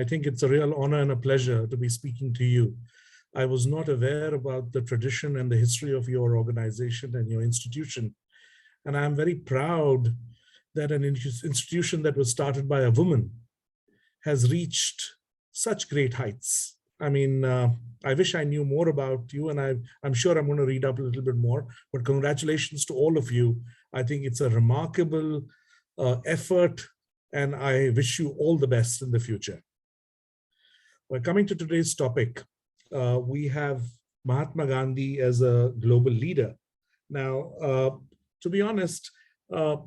think it's a real honor and a pleasure to be speaking to you. I was not aware about the tradition and the history of your organization and your institution. And I'm very proud that an institution that was started by a woman has reached such great heights. I mean, I wish I knew more about you, and I'm sure I'm going to read up a little bit more, but congratulations to all of you. I think it's a remarkable effort, and I wish you all the best in the future. Well, coming to today's topic, we have Mahatma Gandhi as a global leader. Now, to be honest,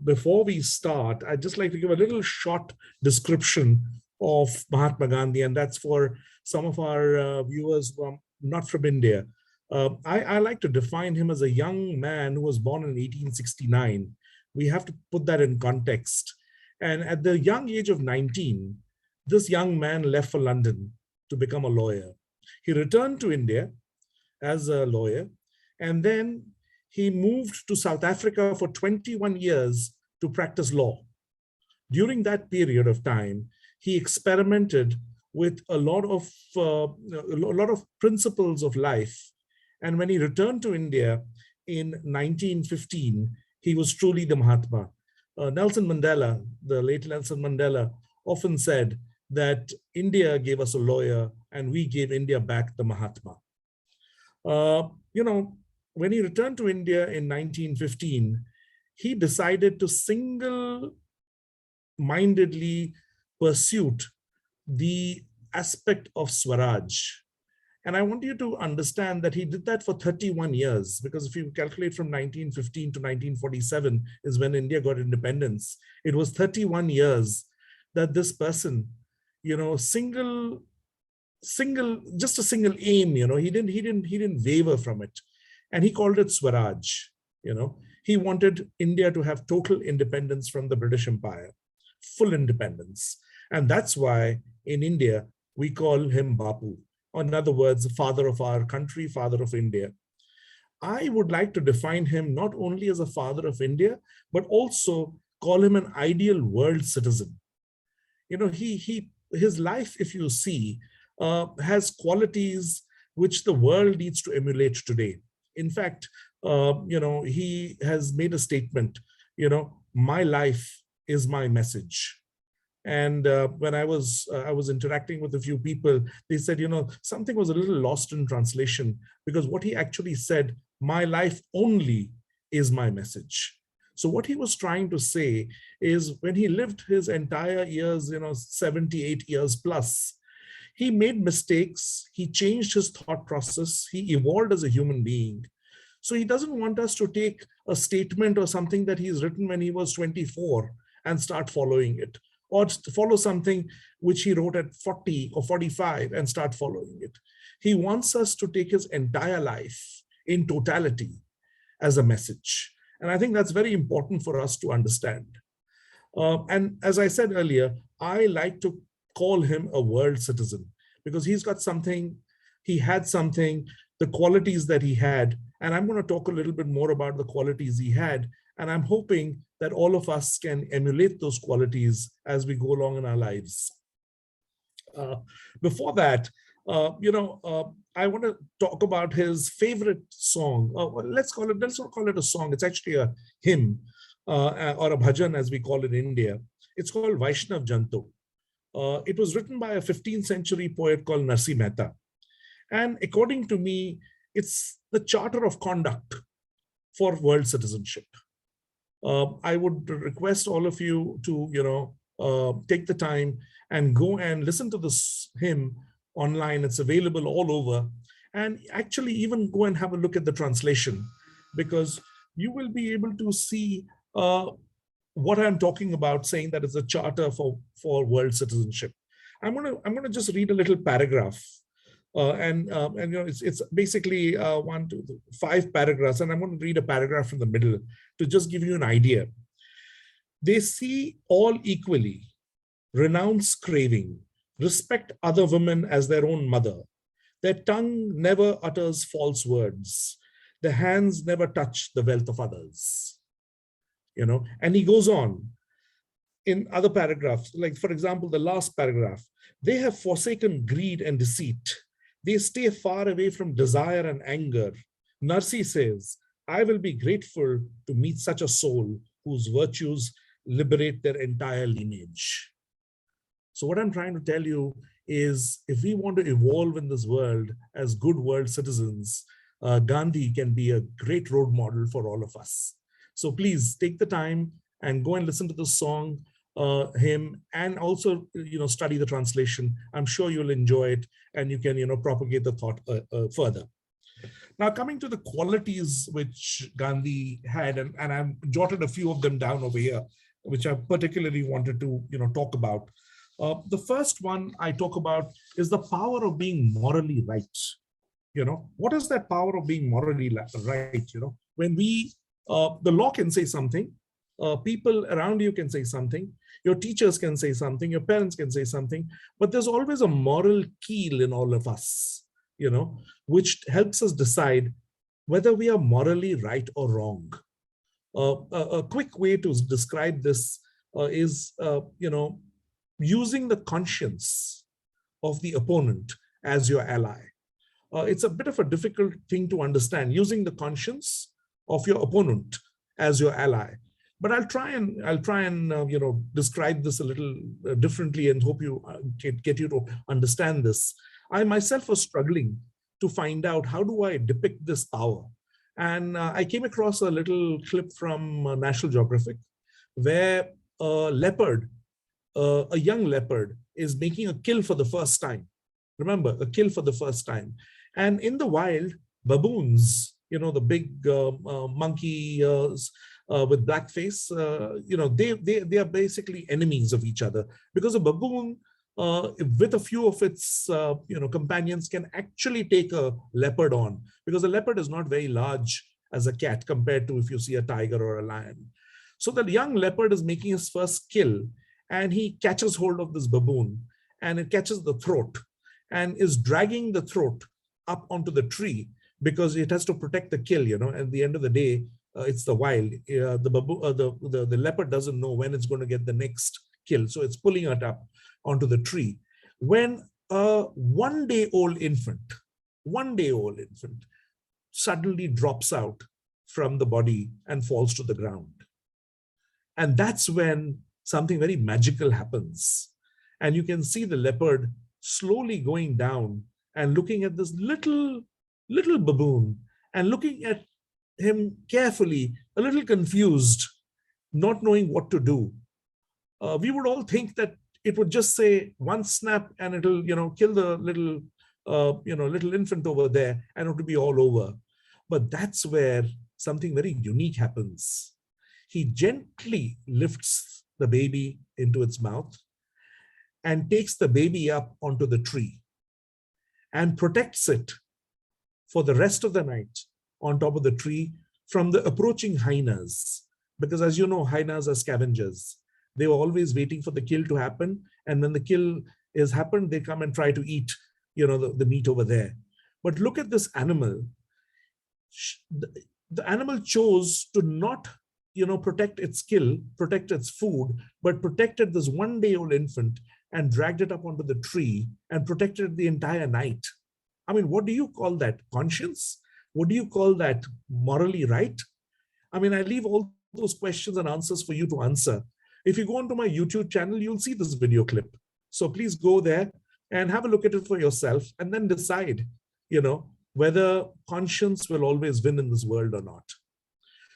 before we start, I'd just like to give a little short description of Mahatma Gandhi, and that's for some of our viewers who are not from India. I like to define him as a young man who was born in 1869. We have to put that in context. And at the young age of 19, this young man left for London to become a lawyer. He returned to India as a lawyer, and then he moved to South Africa for 21 years to practice law. During that period of time, he experimented with a lot of principles of life. And when he returned to India in 1915, he was truly the Mahatma. Nelson Mandela, the late Nelson Mandela, often said that India gave us a lawyer and we gave India back the Mahatma. When he returned to India in 1915, he decided to single-mindedly pursue the aspect of Swaraj. And I want you to understand that he did that for 31 years, because if you calculate from 1915 to 1947 is when India got independence. It was 31 years that this person, just a single aim, he didn't waver from it. And he called it Swaraj. He wanted India to have total independence from the British Empire, full independence. And that's why in India, we call him Bapu. Or in other words, father of our country, father of India. I would like to define him not only as a father of India, but also call him an ideal world citizen. His life, if you see, has qualities which the world needs to emulate today. In fact, he has made a statement, my life is my message. And when I was interacting with a few people, they said, something was a little lost in translation, because what he actually said, my life only is my message. So what he was trying to say is, when he lived his entire years, 78 years plus, he made mistakes, he changed his thought process, he evolved as a human being. So he doesn't want us to take a statement or something that he's written when he was 24 and start following it, or follow something which he wrote at 40 or 45 and start following it. He wants us to take his entire life in totality as a message. And I think that's very important for us to understand. And as I said earlier, I like to call him a world citizen, because he's got something, he had something, the qualities that he had. And I'm going to talk a little bit more about the qualities he had. And I'm hoping that all of us can emulate those qualities as we go along in our lives. Before that, I want to talk about his favorite song. Let's not call it a song. It's actually a hymn or a bhajan, as we call it in India. It's called Vaishnav Janto. It was written by a 15th century poet called Narsi Mehta. And according to me, it's the charter of conduct for world citizenship. I would request all of you to, take the time and go and listen to this hymn online. It's available all over. And actually even go and have a look at the translation, because you will be able to see what I'm talking about, saying that it's a charter for world citizenship. I'm gonna just read a little paragraph. It's basically 5 paragraphs, and I'm going to read a paragraph from the middle to just give you an idea. They see all equally, renounce craving, respect other women as their own mother. Their tongue never utters false words. Their hands never touch the wealth of others. And he goes on. in other paragraphs, like for example, the last paragraph, they have forsaken greed and deceit. They stay far away from desire and anger. Narsi says, I will be grateful to meet such a soul whose virtues liberate their entire lineage. So what I'm trying to tell you is if we want to evolve in this world as good world citizens, Gandhi can be a great role model for all of us. So please take the time and go and listen to the song, hymn, and also study the translation. I'm sure you'll enjoy it, and you can propagate the thought further. Now, coming to the qualities which Gandhi had, and I've jotted a few of them down over here, which I particularly wanted to talk about. The first one I talk about is the power of being morally right. What is that power of being morally right? When the law can say something, people around you can say something, your teachers can say something, your parents can say something, but there's always a moral keel in all of us, which helps us decide whether we are morally right or wrong. A quick way to describe this is, using the conscience of the opponent as your ally. It's a bit of a difficult thing to understand, using the conscience of your opponent as your ally. But I'll try and describe this a little differently, and hope you get you to understand this. I myself was struggling to find out how do I depict this power. And I came across a little clip from National Geographic where a leopard, a young leopard, is making a kill for the first time. Remember, a kill for the first time. And in the wild, baboons, the big monkey with black face, they are basically enemies of each other, because a baboon with a few of its companions can actually take a leopard on, because a leopard is not very large as a cat compared to if you see a tiger or a lion. So the young leopard is making his first kill, and he catches hold of this baboon, and it catches the throat and is dragging the throat up onto the tree, because it has to protect the kill. At the end of the day, it's the wild. The leopard doesn't know when it's going to get the next kill, so it's pulling it up onto the tree. When a one-day-old infant suddenly drops out from the body and falls to the ground. And that's when something very magical happens. And you can see the leopard slowly going down and looking at this little baboon, and looking at him carefully, a little confused, not knowing what to do. We would all think that it would just say one snap and it'll, kill the little infant over there, and it would be all over. But that's where something very unique happens. He gently lifts the baby into its mouth and takes the baby up onto the tree and protects it for the rest of the night on top of the tree from the approaching hyenas. Because as you know, hyenas are scavengers. They were always waiting for the kill to happen. And when the kill is happened, they come and try to eat, the meat over there. But look at this animal. The animal chose to not, protect its kill, protect its food, but protected this one-day-old infant and dragged it up onto the tree and protected the entire night. I mean, what do you call that? Conscience? What do you call that? Morally right? I mean, I leave all those questions and answers for you to answer. If you go onto my YouTube channel, you'll see this video clip. So please go there and have a look at it for yourself, and then decide, whether conscience will always win in this world or not.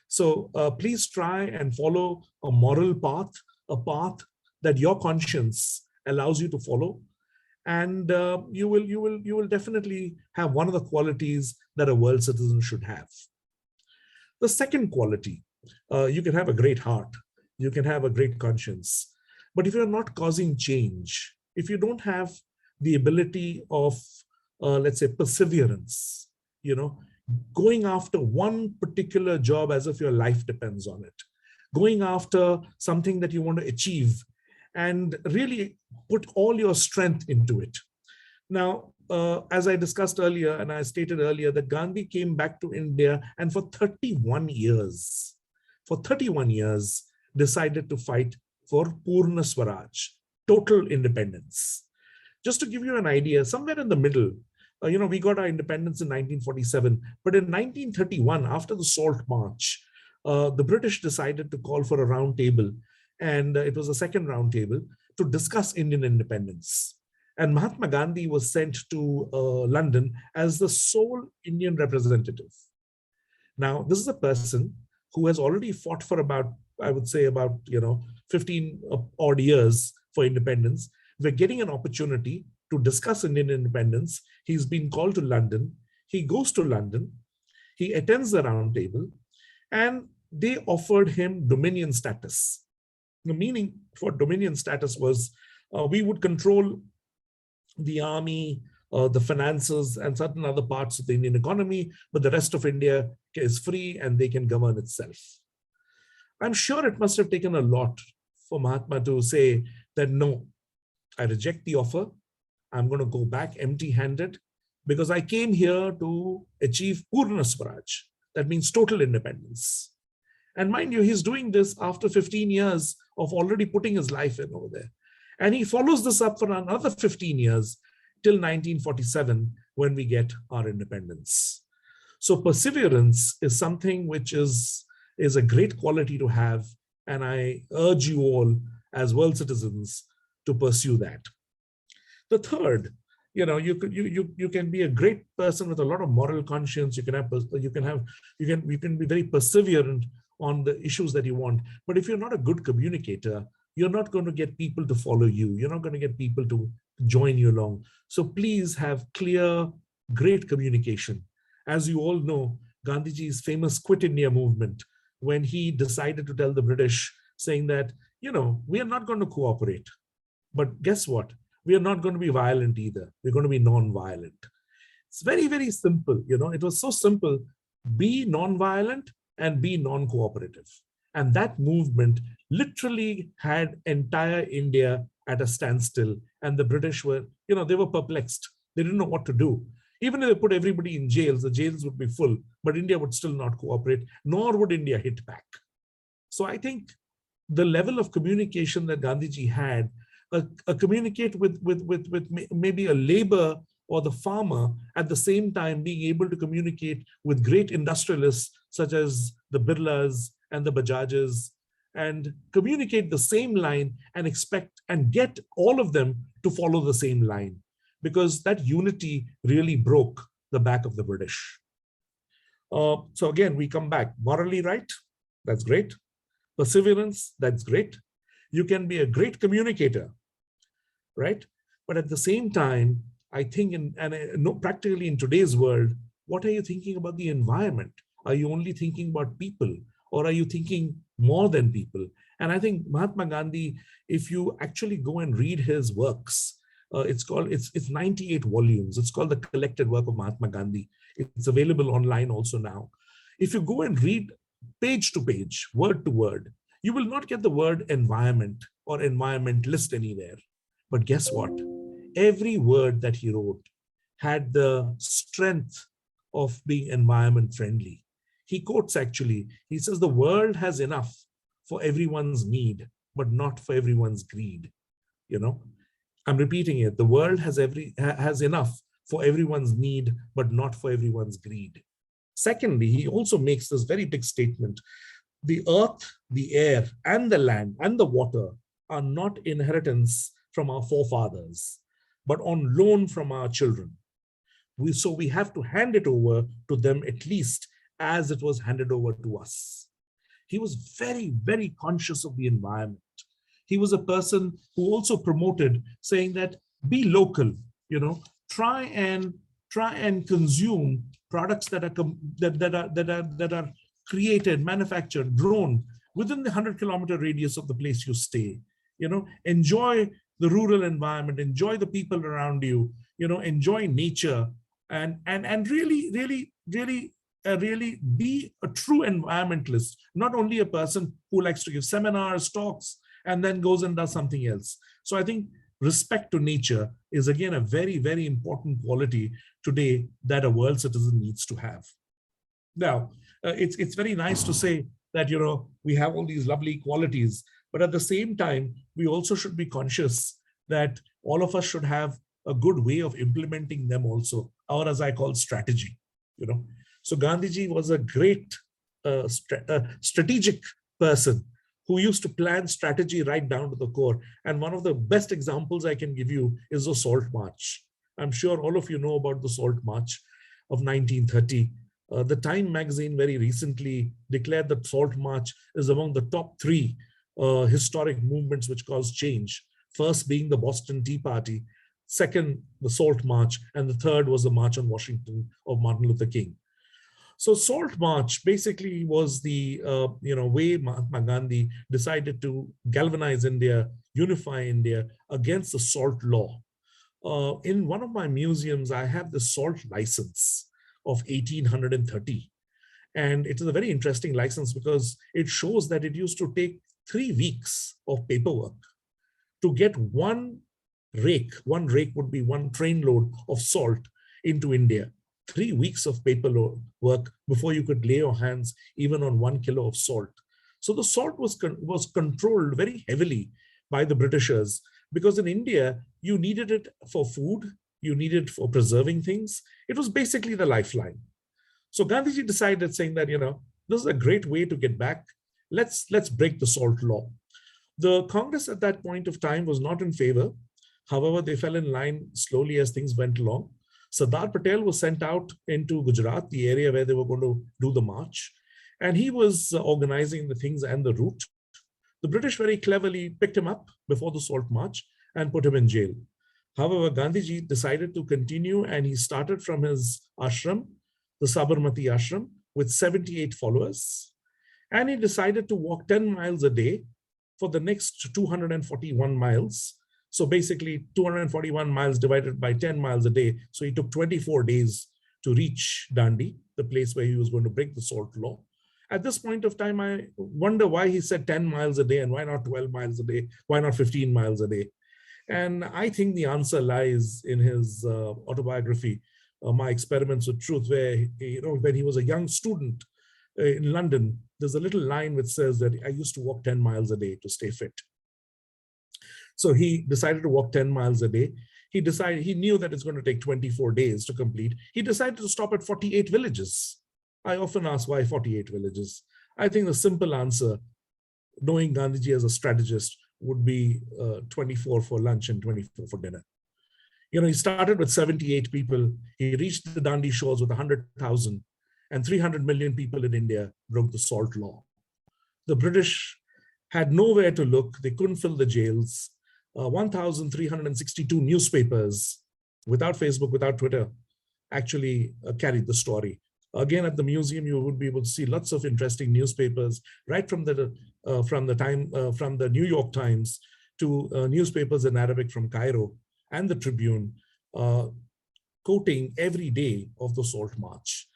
So please try and follow a moral path, a path that your conscience allows you to follow. And you will definitely have one of the qualities that a world citizen should have. The second quality, you can have a great heart, you can have a great conscience, but if you're not causing change, if you don't have the ability of, let's say, perseverance, going after one particular job as if your life depends on it, going after something that you want to achieve, and really put all your strength into it. Now, as I discussed earlier, and I stated earlier, that Gandhi came back to India and for 31 years, decided to fight for Purna Swaraj, total independence. Just to give you an idea, somewhere in the middle, we got our independence in 1947, but in 1931, after the Salt March, the British decided to call for a round table, and it was a second round table to discuss Indian independence. And Mahatma Gandhi was sent to London as the sole Indian representative. Now, this is a person who has already fought for about, I would say about, 15 odd years for independence. We're getting an opportunity to discuss Indian independence. He's been called to London. He goes to London. He attends the round table, and they offered him dominion status. The meaning for dominion status was we would control the army, the finances, and certain other parts of the Indian economy, but the rest of India is free and they can govern itself. I'm sure it must have taken a lot for Mahatma to say that, no, I reject the offer. I'm going to go back empty-handed because I came here to achieve Purna Swaraj. That means total independence. And mind you, he's doing this after 15 years of already putting his life in over there. And he follows this up for another 15 years till 1947, when we get our independence. So perseverance is something which is a great quality to have. And I urge you all as world citizens to pursue that. The third, you can be a great person with a lot of moral conscience. You can be very perseverant on the issues that you want. But if you're not a good communicator, you're not going to get people to follow you. You're not going to get people to join you along. So please have clear, great communication. As you all know, Gandhiji's famous Quit India movement, when he decided to tell the British, saying that, we are not going to cooperate. But guess what? We are not going to be violent either. We're going to be non-violent. It's very, very simple. It was so simple. Be non-violent and be non-cooperative. And that movement literally had entire India at a standstill. And the British were, they were perplexed. They didn't know what to do. Even if they put everybody in jails, the jails would be full, but India would still not cooperate, nor would India hit back. So I think the level of communication that Gandhiji had, communicate with maybe a labor or the farmer, at the same time being able to communicate with great industrialists such as the Birlas and the Bajajes, and communicate the same line and expect and get all of them to follow the same line, because that unity really broke the back of the British. So again, we come back. Morally right, that's great. Perseverance, that's great. You can be a great communicator, right? But at the same time, I think, practically in today's world, what are you thinking about the environment? Are you only thinking about people, or are you thinking more than people? And I think Mahatma Gandhi, if you actually go and read his works, it's 98 volumes. It's called The Collected Work of Mahatma Gandhi. It's available online also now. If you go and read page to page, word to word, you will not get the word environment or environmentalist anywhere. But guess what? Every word that he wrote had the strength of being environment friendly. He quotes actually, he says, the world has enough for everyone's need, but not for everyone's greed. I'm repeating it. The world has enough for everyone's need, but not for everyone's greed. Secondly, he also makes this very big statement. The earth, the air, and the land, and the water are not inheritance from our forefathers, but on loan from our children. So we have to hand it over to them, at least as it was handed over to us. He was very, very conscious of the environment. He was a person who also promoted saying that be local, try and consume products that are created, manufactured, grown within the 100-kilometer radius of the place you stay. Enjoy the rural environment, enjoy the people around you, enjoy nature, and really be a true environmentalist, not only a person who likes to give seminars, talks, and then goes and does something else. So I think respect to nature is again a very, very important quality today that a world citizen needs to have. Now, it's very nice to say that, we have all these lovely qualities, but at the same time, we also should be conscious that all of us should have a good way of implementing them also, or as I call strategy, you know. So Gandhiji was a great strategic person who used to plan strategy right down to the core. And one of the best examples I can give you is the Salt March. I'm sure all of you know about the Salt March of 1930. The Time magazine very recently declared that Salt March is among the top three historic movements which caused change. First being the Boston Tea Party, second, the Salt March, and the third was the March on Washington of Martin Luther King. So Salt March basically was the way Mahatma Gandhi decided to galvanize India, unify India against the salt law. In one of my museums, I have the salt license of 1830. And it is a very interesting license because it shows that it used to take 3 weeks of paperwork to get one rake. One rake would be one train load of salt into India. 3 weeks of paperwork before you could lay your hands even on 1 kilo of salt. So the salt was controlled very heavily by the Britishers, because in India, you needed it for food, you needed it for preserving things. It was basically the lifeline. So Gandhiji decided, saying that, this is a great way to get back. Let's break the salt law. The Congress at that point of time was not in favor. However, they fell in line slowly as things went along. Sardar Patel was sent out into Gujarat, the area where they were going to do the march. And he was organizing the things and the route. The British very cleverly picked him up before the Salt March and put him in jail. However, Gandhiji decided to continue, and he started from his ashram, the Sabarmati ashram, with 78 followers. And he decided to walk 10 miles a day for the next 241 miles. So basically 241 miles divided by 10 miles a day. So he took 24 days to reach Dandi, the place where he was going to break the salt law. At this point of time, I wonder why he said 10 miles a day and why not 12 miles a day? Why not 15 miles a day? And I think the answer lies in his autobiography, My Experiments with Truth, where, when he was a young student in London, there's a little line which says that I used to walk 10 miles a day to stay fit. So he decided to walk 10 miles a day. He knew that it's going to take 24 days to complete. He decided to stop at 48 villages. I often ask why 48 villages. I think the simple answer, knowing Gandhiji as a strategist, would be 24 for lunch and 24 for dinner. He started with 78 people. He reached the Dandi shores with 100,000, and 300 million people in India broke the salt law. The British had nowhere to look. They couldn't fill the jails. 1,362 newspapers, without Facebook, without Twitter, actually carried the story. Again, at the museum, you would be able to see lots of interesting newspapers, right from the New York Times to newspapers in Arabic from Cairo and the Tribune, quoting every day of the Salt March.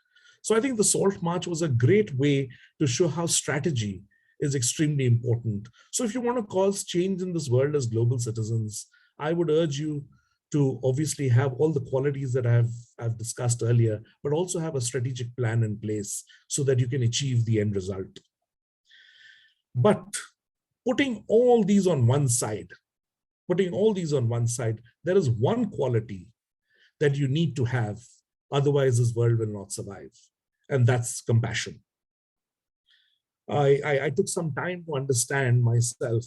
So I think the Salt March was a great way to show how strategy is extremely important. So if you want to cause change in this world as global citizens, I would urge you to obviously have all the qualities that I've discussed earlier, but also have a strategic plan in place so that you can achieve the end result. But putting all these on one side, there is one quality that you need to have, otherwise this world will not survive, and that's compassion. I took some time to understand myself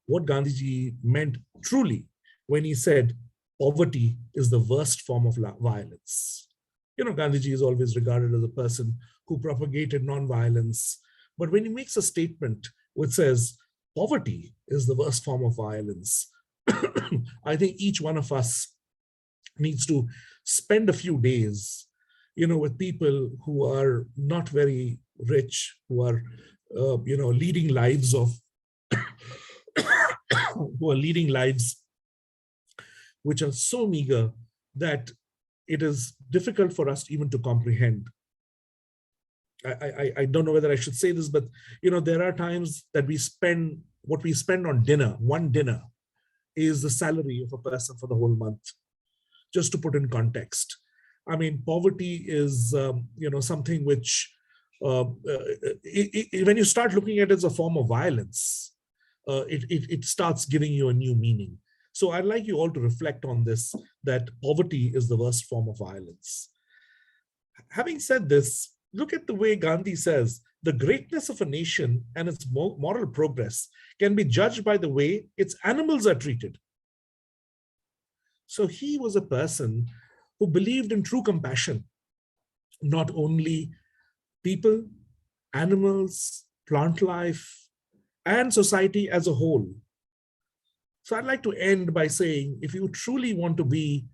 what Gandhiji meant truly when he said, poverty is the worst form of violence. Gandhiji is always regarded as a person who propagated non-violence. But when he makes a statement which says, poverty is the worst form of violence, I think each one of us needs to spend a few days, with people who are not very rich, who are, leading lives which are so meager that it is difficult for us even to comprehend. I don't know whether I should say this, but there are times that what we spend on dinner, one dinner, is the salary of a person for the whole month. Just to put in context, I mean, poverty is something which when you start looking at it as a form of violence, it starts giving you a new meaning. So I'd like you all to reflect on this, that poverty is the worst form of violence. Having said this, look at the way Gandhi says, the greatness of a nation and its moral progress can be judged by the way its animals are treated. So he was a person who believed in true compassion, not only people, animals, plant life, and society as a whole. So I'd like to end by saying, if you truly want to be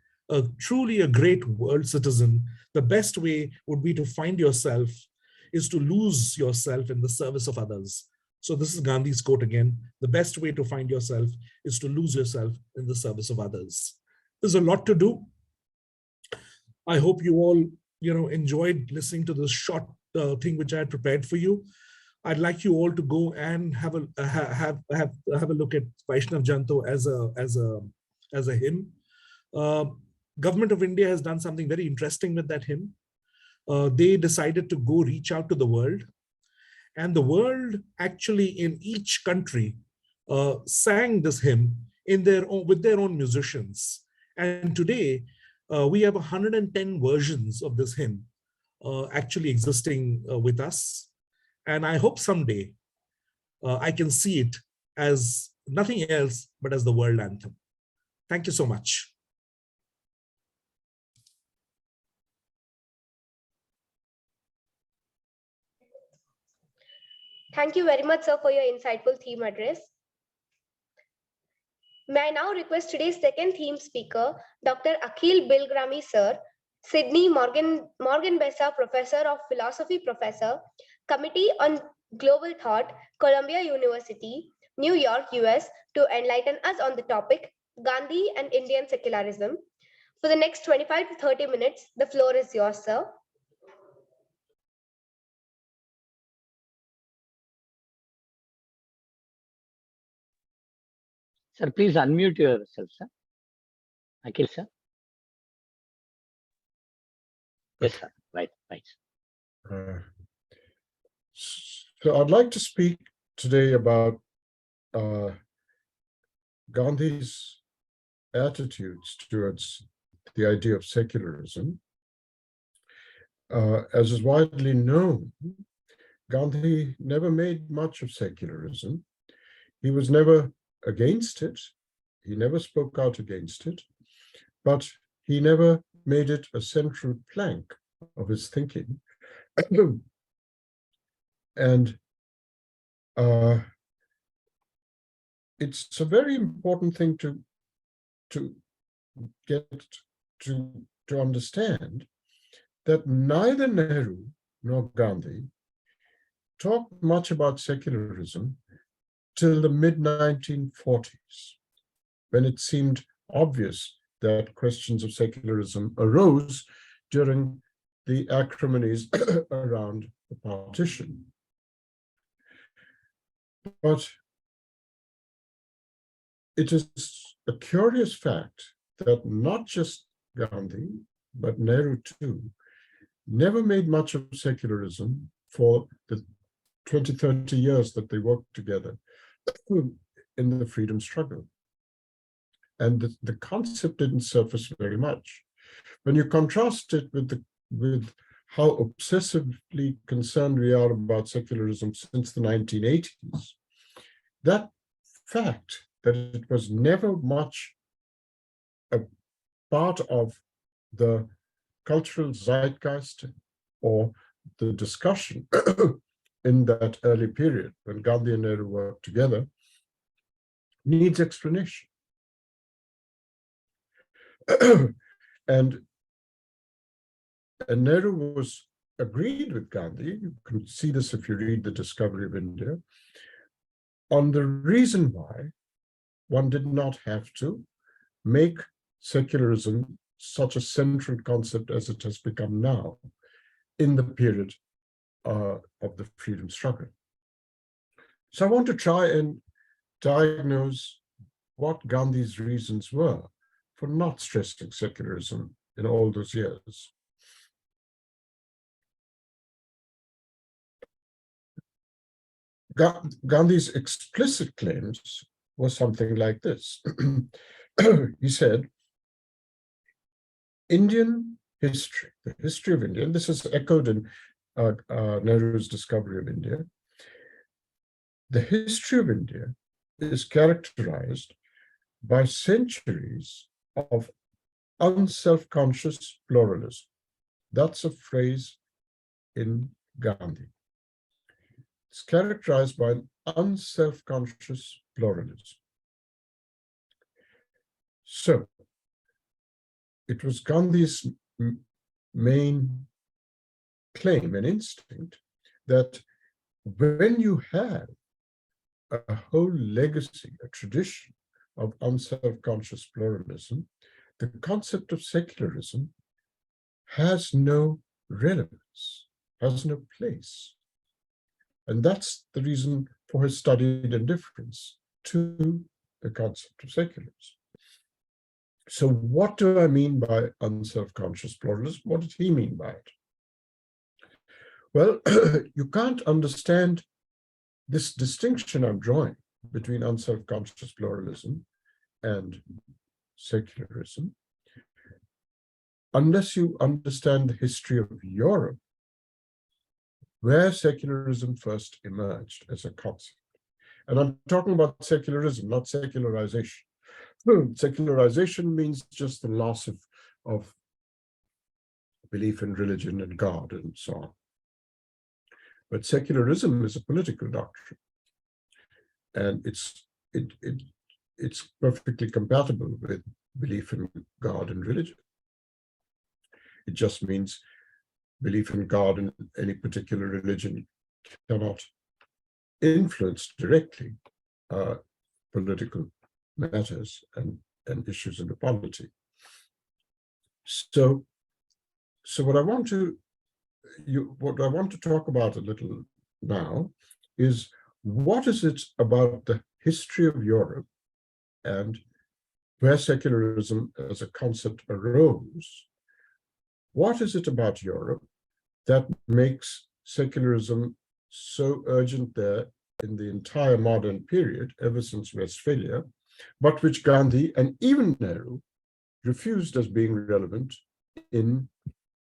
truly a great world citizen, the best way would be to find yourself, is to lose yourself in the service of others. So this is Gandhi's quote again: the best way to find yourself is to lose yourself in the service of others. There's a lot to do. I hope you all, enjoyed listening to this short thing which I had prepared for you. I'd like you all to go and have a look at Vaishnav Janto as a hymn. Government of India has done something very interesting with that hymn. They decided to go reach out to the world, and the world actually in each country sang this hymn with their own musicians. And today we have 110 versions of this hymn actually existing with us. And I hope someday I can see it as nothing else but as the world anthem. Thank you so much. Thank you very much, sir, for your insightful theme address. May I now request today's second theme speaker, Dr. Akhil Bilgrami, sir, Sydney Morgan Bessa Professor of Philosophy Professor, Committee on Global Thought, Columbia University, New York, US, to enlighten us on the topic, Gandhi and Indian Secularism. For the next 25 to 30 minutes, the floor is yours, sir. Sir, please unmute yourself, sir. Akhil, sir. Yes, sir. Right. So I'd like to speak today about Gandhi's attitudes towards the idea of secularism. As is widely known, Gandhi never made much of secularism. He was never against it. He never spoke out against it, but he never made it a central plank of his thinking. And it's a very important thing to get to understand that neither Nehru nor Gandhi talked much about secularism till the mid-1940s, when it seemed obvious that questions of secularism arose during the acrimonies around the partition. But it is a curious fact that not just Gandhi, but Nehru too, never made much of secularism for the 20, 30 years that they worked together in the freedom struggle. And the concept didn't surface very much. When you contrast it with how obsessively concerned we are about secularism since the 1980s, that fact that it was never much a part of the cultural zeitgeist or the discussion in that early period when Gandhi and Nehru worked together needs explanation. And Nehru was agreed with Gandhi, you can see this if you read The Discovery of India, on the reason why one did not have to make secularism such a central concept as it has become now in the period of the freedom struggle. So I want to try and diagnose what Gandhi's reasons were for not stressing secularism in all those years. Gandhi's explicit claims was something like this. He said, Indian history, the history of India, and this is echoed in Nehru's discovery of India. The history of India is characterized by centuries of unself-conscious pluralism. That's a phrase in Gandhi. It's characterized by an unself-conscious pluralism. So, it was Gandhi's main claim and instinct that when you have a whole legacy, a tradition of unself-conscious pluralism, the concept of secularism has no relevance, has no place. And that's the reason for his studied indifference to the concept of secularism. So what do I mean by unself-conscious pluralism? What did he mean by it? Well, you can't understand this distinction I'm drawing between unself-conscious pluralism and secularism unless you understand the history of Europe, where secularism first emerged as a concept. And I'm talking about secularism, not secularization. Secularization means just the loss of belief in religion and God and so on. But secularism is a political doctrine, and it's perfectly compatible with belief in God and religion. It just means belief in God in any particular religion cannot influence directly political matters and issues in the polity. So what I want to talk about a little now is what is it about the history of Europe and where secularism as a concept arose? What is it about Europe that makes secularism so urgent there in the entire modern period, ever since Westphalia, but which Gandhi and even Nehru refused as being relevant in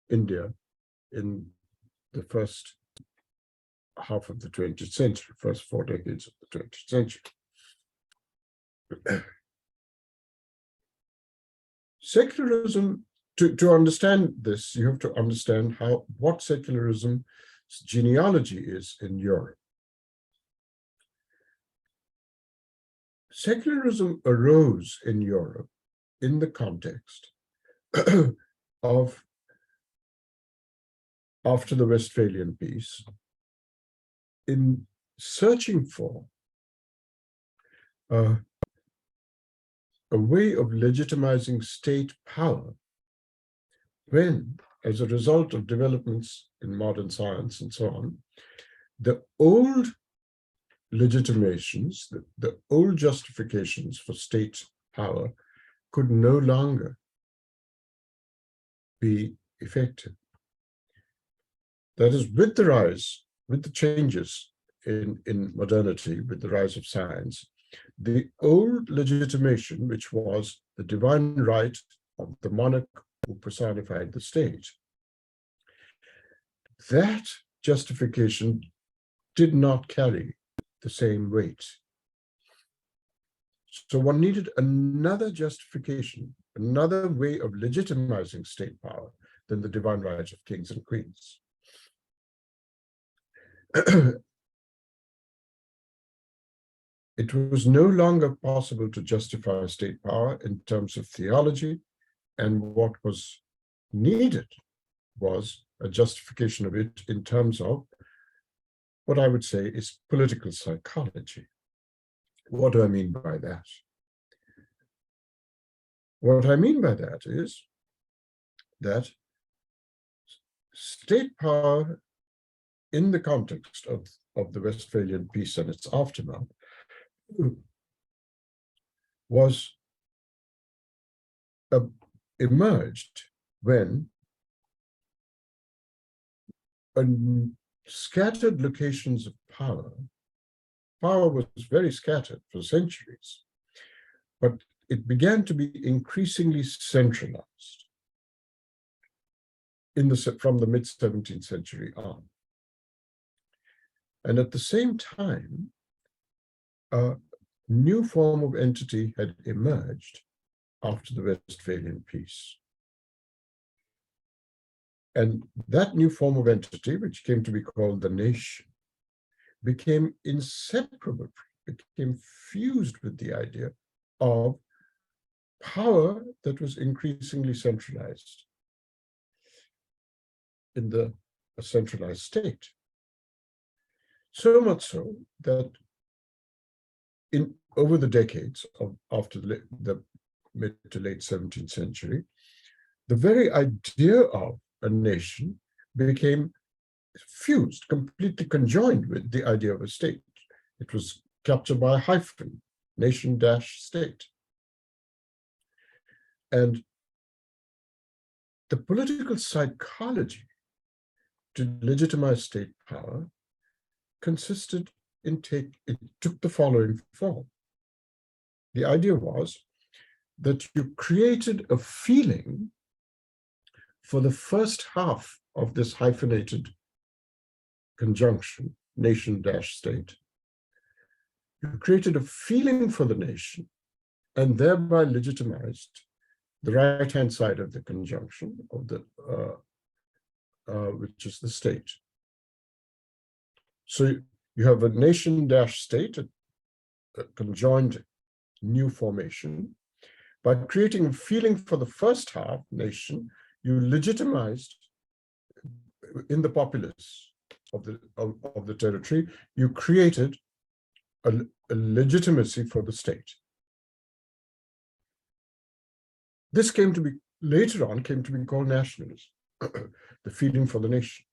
India in the first half of the 20th century, first 4 decades of the 20th century. Secularism, to understand this, you have to understand what secularism's genealogy is in Europe. Secularism arose in Europe in the context of, after the Westphalian peace, in searching for a way of legitimizing state power when, as a result of developments in modern science and so on, the old legitimations, the old justifications for state power could no longer be effective. That is, with the changes in modernity, with the rise of science, the old legitimation, which was the divine right of the monarch who personified the state, that justification did not carry the same weight. So one needed another justification, another way of legitimizing state power than the divine rights of kings and queens. It was no longer possible to justify state power in terms of theology, and what was needed was a justification of it in terms of what I would say is political psychology. What do I mean by that? What I mean by that is that state power in the context of the Westphalian peace and its aftermath was emerged when scattered locations of power power was very scattered for centuries, but it began to be increasingly centralized from the mid-17th century on. And at the same time, a new form of entity had emerged after the Westphalian peace. And that new form of entity, which came to be called the nation, became inseparable, became fused with the idea of power that was increasingly centralized in a centralized state. So much so that over the decades after the mid to late 17th century, the very idea of a nation became fused, completely conjoined with the idea of a state. It was captured by a hyphen, nation-state. And the political psychology to legitimize state power consisted in it took the following form. The idea was that you created a feeling for the first half of this hyphenated conjunction, nation-state. You created a feeling for the nation and thereby legitimized the right-hand side of the conjunction of which is the state. So you have a nation-state, a conjoined new formation. By creating a feeling for the first half, nation, you legitimized in the populace of the territory, you created a legitimacy for the state. This later on came to be called nationalism, the feeling for the nation,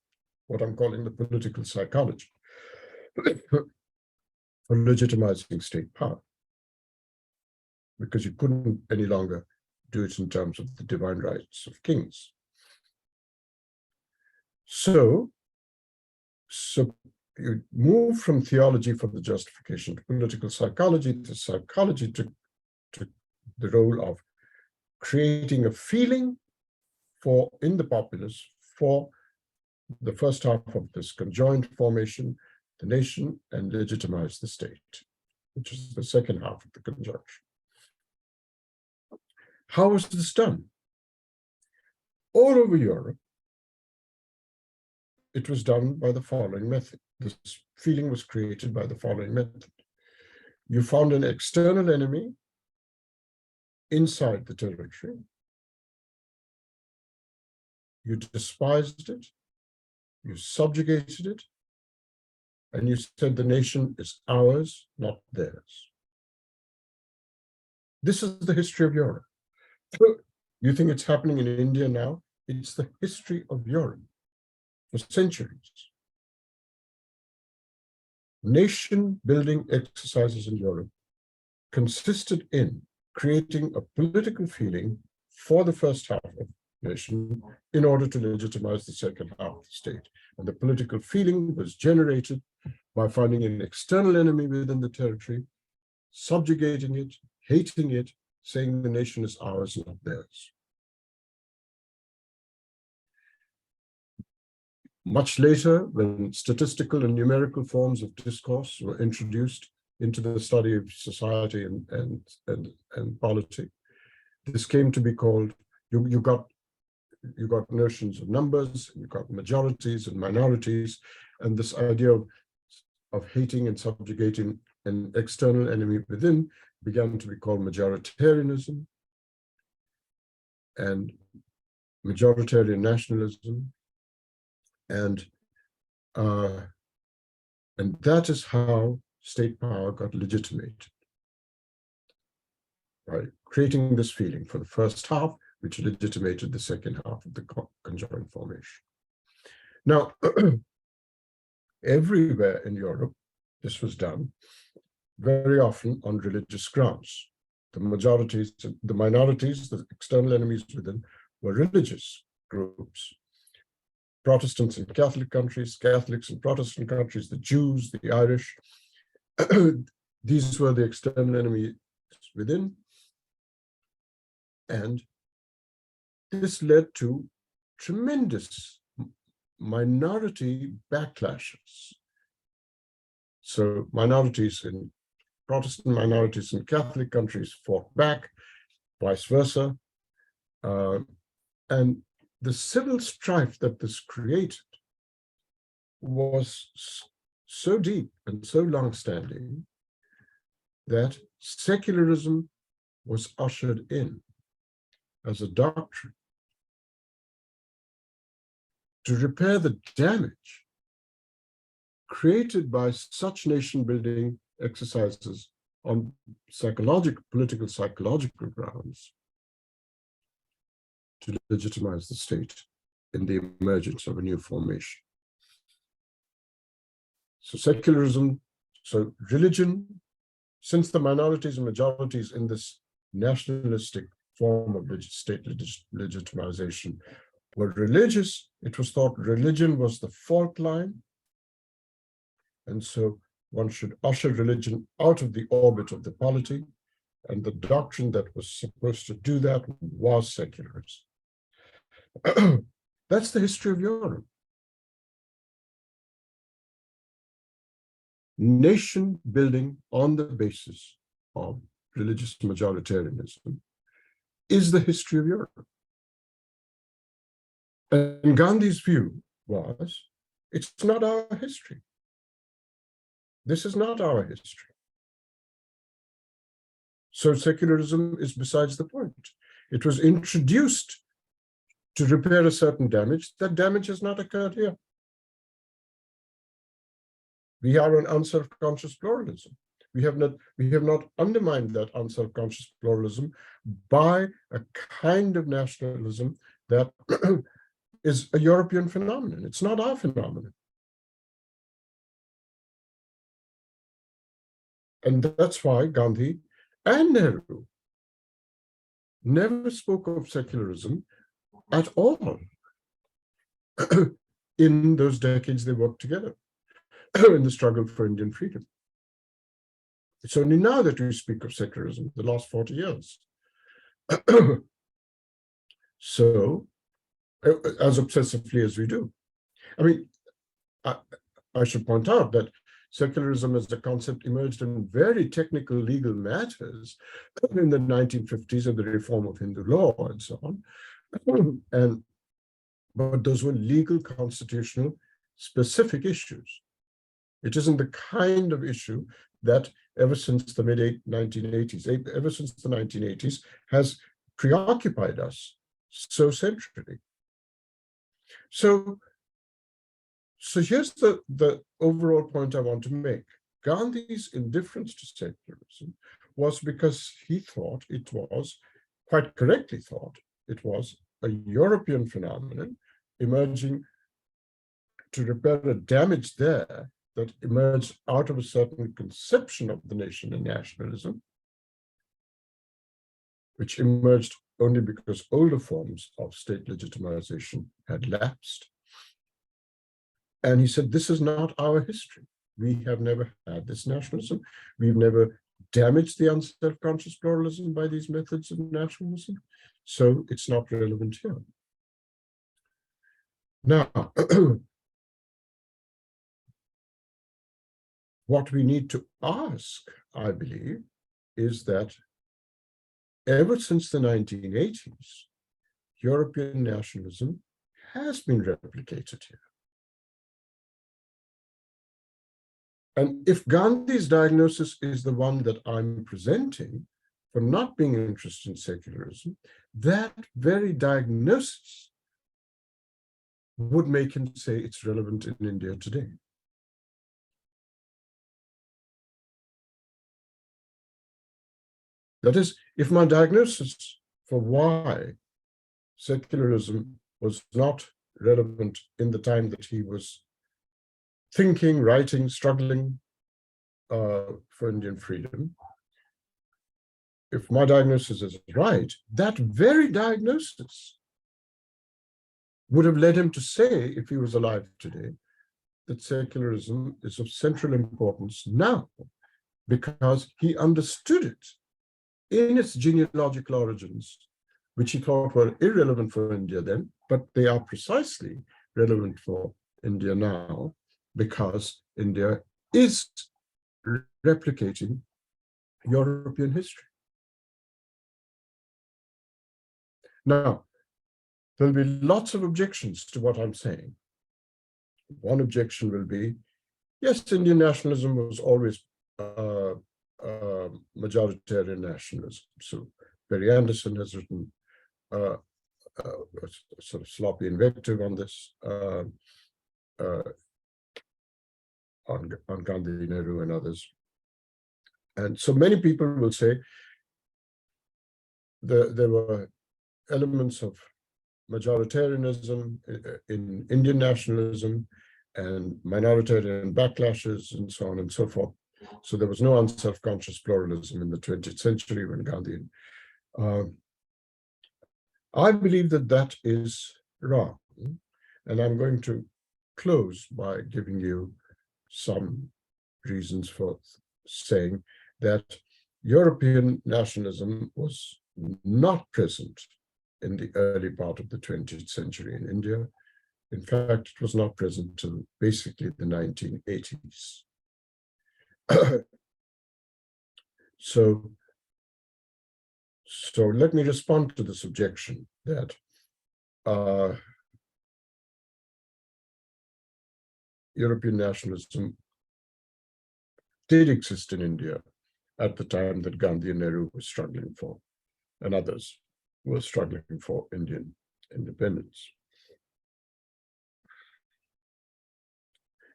what I'm calling the political psychology for legitimizing state power, because you couldn't any longer do it in terms of the divine rights of kings. So you move from theology for the justification to political psychology. The psychology took the role of creating a feeling in the populace for the first half of this conjoined formation, the nation, and legitimize the state, which is the second half of the conjunction. How was this done? All over Europe, it was done by the following method. This feeling was created by the following method. You found an external enemy inside the territory. You despised it, you subjugated it, and you said the nation is ours, not theirs. This is the history of Europe. You think it's happening in India now? It's the history of Europe for centuries. Nation-building exercises in Europe consisted in creating a political feeling for the first half of the nation in order to legitimize the second half of the state. And the political feeling was generated by finding an external enemy within the territory, subjugating it, hating it, saying the nation is ours, not theirs. Much later, when statistical and numerical forms of discourse were introduced into the study of society and polity, this came to be called, you got notions of numbers, you got majorities and minorities, and this idea of hating and subjugating an external enemy within began to be called majoritarianism and majoritarian nationalism, and that is how state power got legitimated, by creating this feeling for the first half, which legitimated the second half of the conjoined formation. Now, everywhere in Europe, this was done very often on religious grounds. The majorities, the minorities, the external enemies within were religious groups. Protestants in Catholic countries, Catholics in Protestant countries, the Jews, the Irish, These were the external enemies within, and this led to tremendous minority backlashes. So Protestant minorities in Catholic countries fought back, vice versa. And the civil strife that this created was so deep and so long-standing that secularism was ushered in as a doctrine to repair the damage created by such nation-building exercises on political psychological grounds, to legitimize the state in the emergence of a new formation. So secularism, so religion, since the minorities and majorities in this nationalistic form of state legitimization were religious, it was thought religion was the fault line. And so one should usher religion out of the orbit of the polity, and the doctrine that was supposed to do that was secularism. That's the history of Europe. Nation building on the basis of religious majoritarianism is the history of Europe. And Gandhi's view was, it's not our history. This is not our history. So secularism is besides the point. It was introduced to repair a certain damage. That damage has not occurred here. We are an unself-conscious pluralism. We have not undermined that unself-conscious pluralism by a kind of nationalism that is a European phenomenon. It's not our phenomenon. And that's why Gandhi and Nehru never spoke of secularism at all in those decades they worked together in the struggle for Indian freedom. It's only now that we speak of secularism, the last 40 years. So, as obsessively as we do. I mean, I should point out that secularism as a concept emerged in very technical legal matters in the 1950s and the reform of Hindu law and so on. But those were legal, constitutional, specific issues. It isn't the kind of issue that ever since the mid-1980s, ever since the 1980s, has preoccupied us so centrally. So here's the overall point I want to make. Gandhi's indifference to secularism was because he thought it was, quite correctly thought, it was a European phenomenon emerging to repair a damage there that emerged out of a certain conception of the nation and nationalism, which emerged only because older forms of state legitimization had lapsed. And he said, this is not our history. We have never had this nationalism. We've never damaged the unself-conscious pluralism by these methods of nationalism. So it's not relevant here. Now, what we need to ask, I believe, is that ever since the 1980s, European nationalism has been replicated here. And if Gandhi's diagnosis is the one that I'm presenting for not being interested in secularism, that very diagnosis would make him say it's relevant in India today. That is, if my diagnosis for why secularism was not relevant in the time that he was thinking, writing, struggling for Indian freedom, if my diagnosis is right, that very diagnosis would have led him to say, if he was alive today, that secularism is of central importance now because he understood it in its genealogical origins, which he thought were irrelevant for India then, but they are precisely relevant for India now, because India is replicating European history. Now, there'll be lots of objections to what I'm saying. One objection will be, yes, Indian nationalism was always majoritarian nationalism. So Perry Anderson has written a sort of sloppy invective on this, on Gandhi, Nehru, and others. And so many people will say there were elements of majoritarianism in Indian nationalism and minoritarian backlashes and so on and so forth. So there was no unself-conscious pluralism in the 20th century when Gandhi. I believe that that is wrong. And I'm going to close by giving you some reasons for saying that European nationalism was not present in the early part of the 20th century in India. In fact, it was not present until basically the 1980s. So let me respond to this objection that European nationalism did exist in India at the time that Gandhi and Nehru were struggling for, and others were struggling for Indian independence.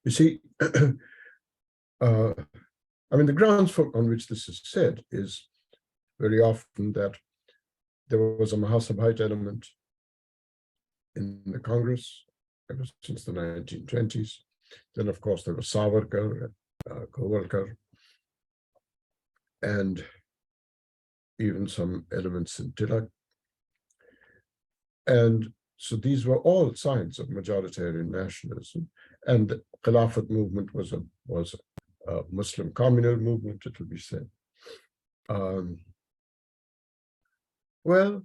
You see, I mean, the grounds on which this is said is very often that there was a Mahasabhite element in the Congress ever since the 1920s. Then, of course, there was Savarkar, Govalkar, and even some elements in Tilak. And so these were all signs of majoritarian nationalism. And the Khilafat movement was a Muslim communal movement, it will be said. Well,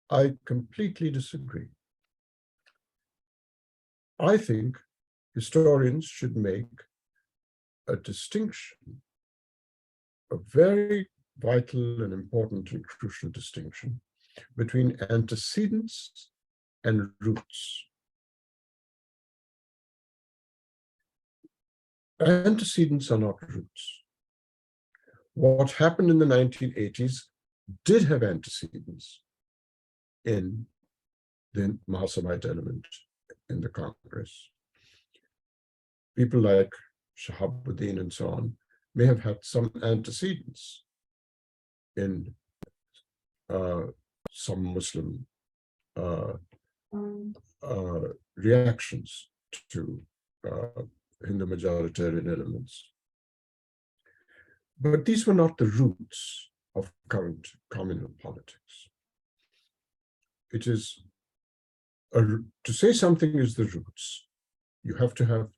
I completely disagree. I think historians should make a distinction, a very vital and important and crucial distinction between antecedents and roots. Antecedents are not roots. What happened in the 1980s did have antecedents in the Mahasabhite element in the Congress. People like Shahabuddin and so on may have had some antecedents in some Muslim reactions to Hindu majoritarian elements. But these were not the roots of current communal politics. It is, to say something is the roots, you have to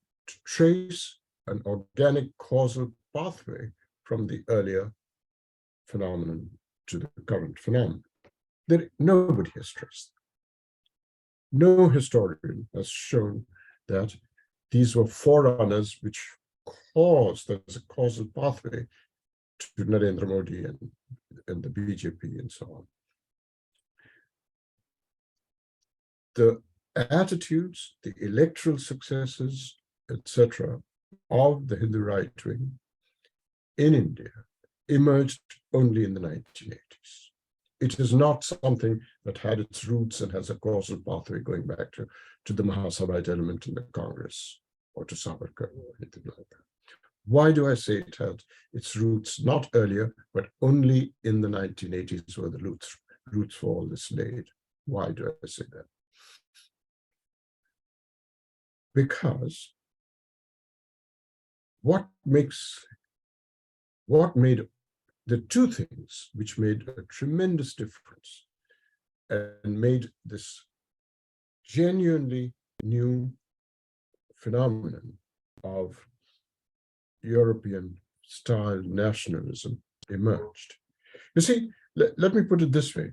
trace an organic causal pathway from the earlier phenomenon to the current phenomenon. Nobody has traced that. No historian has shown that these were forerunners which caused, there's a causal pathway to Narendra Modi and the BJP and so on. The attitudes, the electoral successes, etc., of the Hindu right wing in India emerged only in the 1980s. It is not something that had its roots and has a causal pathway going back to the Mahasabhite element in the Congress or to Savarkar or anything like that. Why do I say it had its roots not earlier, but only in the 1980s were the roots for all this laid? Why do I say that? Because what made the two things which made a tremendous difference and made this genuinely new phenomenon of European style nationalism emerged. You see, let me put it this way.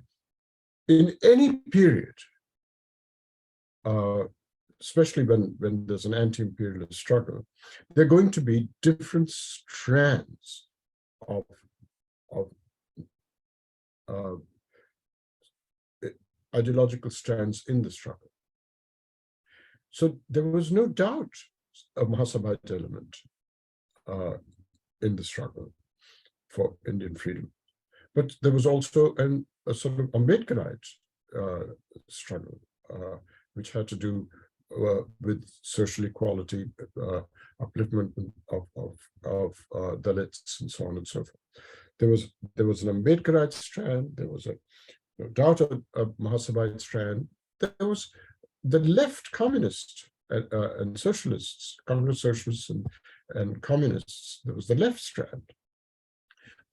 In any period, especially when there's an anti-imperialist struggle, there are going to be different strands of ideological strands in the struggle. So there was no doubt a Mahasabhite element in the struggle for Indian freedom. But there was also a sort of Ambedkarite struggle, which had to do with social equality, upliftment of Dalits, and so on and so forth. There was an Ambedkarite strand. There was no doubt a Mahasabhite strand. There was the left communists and socialists, Congress socialists and communists. There was the left strand.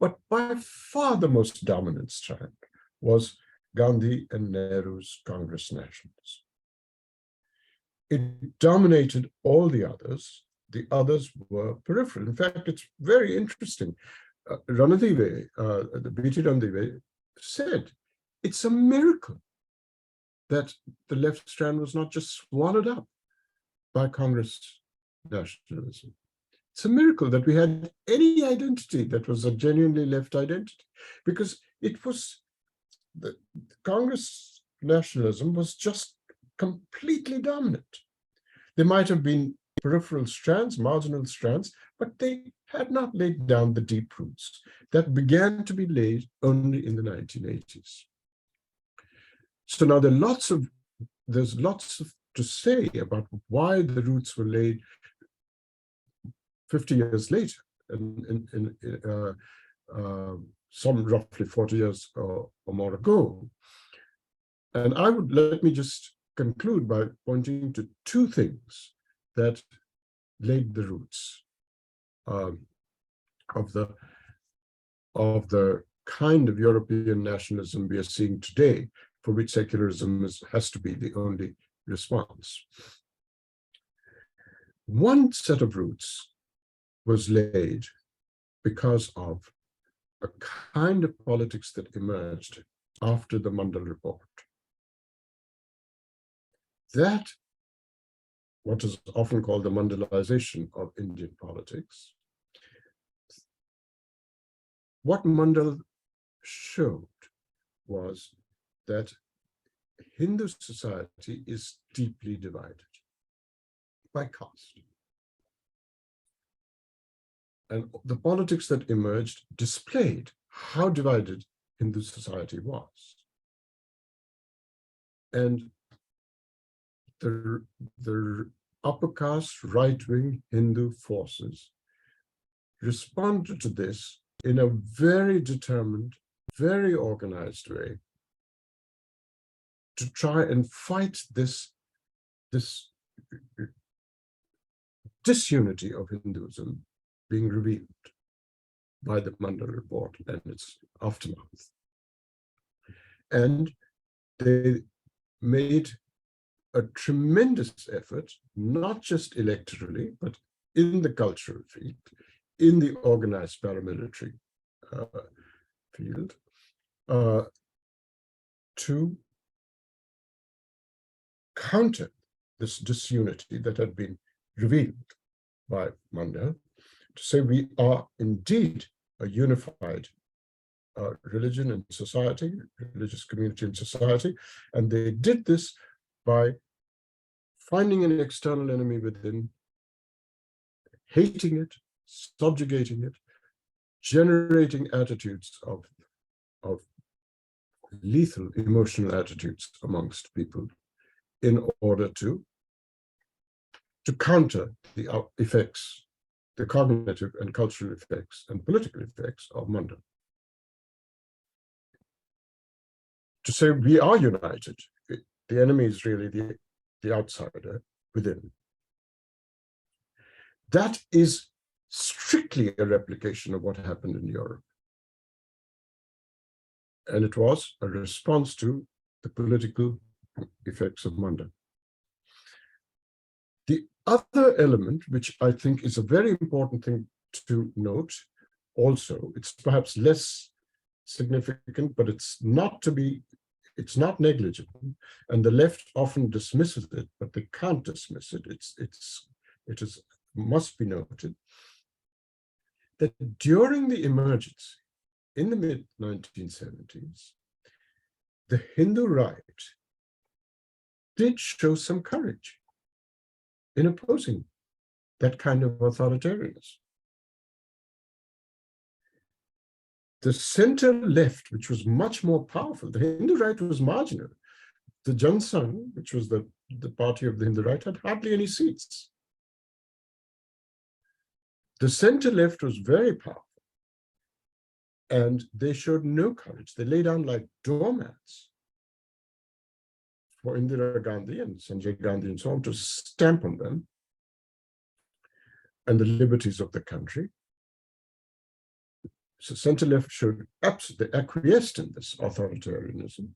But by far the most dominant strand was Gandhi and Nehru's Congress nationalism. It dominated all the others. The others were peripheral. In fact, it's very interesting. Ranadive, the B.T. Ranadive said, it's a miracle that the left strand was not just swallowed up by Congress nationalism. It's a miracle that we had any identity that was a genuinely left identity, because it was the Congress nationalism was just completely dominant. There might have been peripheral strands, marginal strands, but they had not laid down the deep roots that began to be laid only in the 1980s. So now there's lots to say about why the roots were laid 50 years later, and some roughly 40 years or more ago. And let me just conclude by pointing to two things that laid the roots of the kind of European nationalism we are seeing today, for which secularism has to be the only response. One set of roots was laid because of a kind of politics that emerged after the Mandal Report. That, what is often called the Mandalization of Indian politics, what Mandal showed was that Hindu society is deeply divided by caste. And the politics that emerged displayed how divided Hindu society was. And the upper caste right-wing Hindu forces responded to this in a very determined, very organized way to try and fight this disunity of Hinduism being revealed by the Mandal Report and its aftermath. And they made a tremendous effort, not just electorally, but in the cultural field, in the organized paramilitary field, to counter this disunity that had been revealed by Mandal, to say we are indeed a unified religion and society, religious community and society. And they did this by finding an external enemy within, hating it, subjugating it, generating attitudes of lethal emotional attitudes amongst people in order to counter the effects, the cognitive and cultural effects and political effects of Mandal. To say we are united, the enemy is really the outsider within. That is strictly a replication of what happened in Europe. And it was a response to the political effects of Mandal. The other element, which I think is a very important thing to note, also. It's perhaps less significant, but it's not negligible. And the left often dismisses it, but they can't dismiss it. It must be noted that during the emergency in the mid-1970s, the Hindu right did show some courage in opposing that kind of authoritarianism. The center left, which was much more powerful, the Hindu right was marginal. The Jan Sangh, which was the party of the Hindu right, had hardly any seats. The center left was very powerful, and they showed no courage. They lay down like doormats for Indira Gandhi and Sanjay Gandhi and so on to stamp on them and the liberties of the country. So center left showed absolutely acquiesced in this authoritarianism,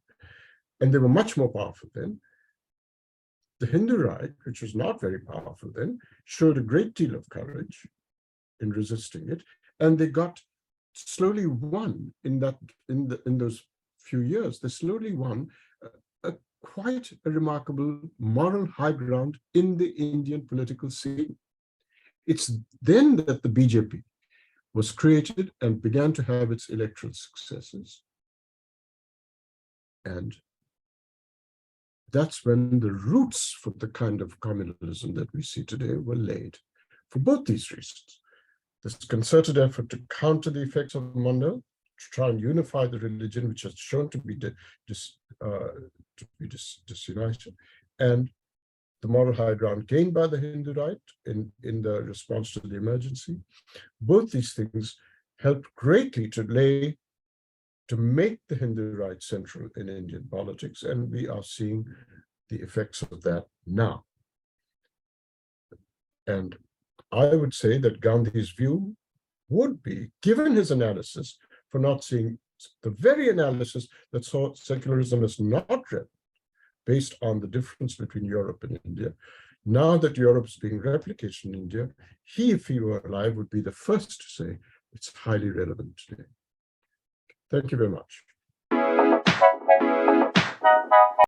and they were much more powerful then. The Hindu right, which was not very powerful then, showed a great deal of courage in resisting it, and they slowly won in those few years. They slowly won quite a remarkable moral high ground in the Indian political scene. It's then that the BJP was created and began to have its electoral successes. And that's when the roots for the kind of communalism that we see today were laid, for both these reasons. This concerted effort to counter the effects of Manda, to try and unify the religion, which has shown to be disunited, and the moral high ground gained by the Hindu right in the response to the emergency. Both these things helped greatly to make the Hindu right central in Indian politics, and we are seeing the effects of that now. And I would say that Gandhi's view would be, given his analysis, for not seeing the very analysis that saw secularism as not relevant, based on the difference between Europe and India. Now that Europe is being replicated in India, if he were alive, would be the first to say it's highly relevant today. Thank you very much.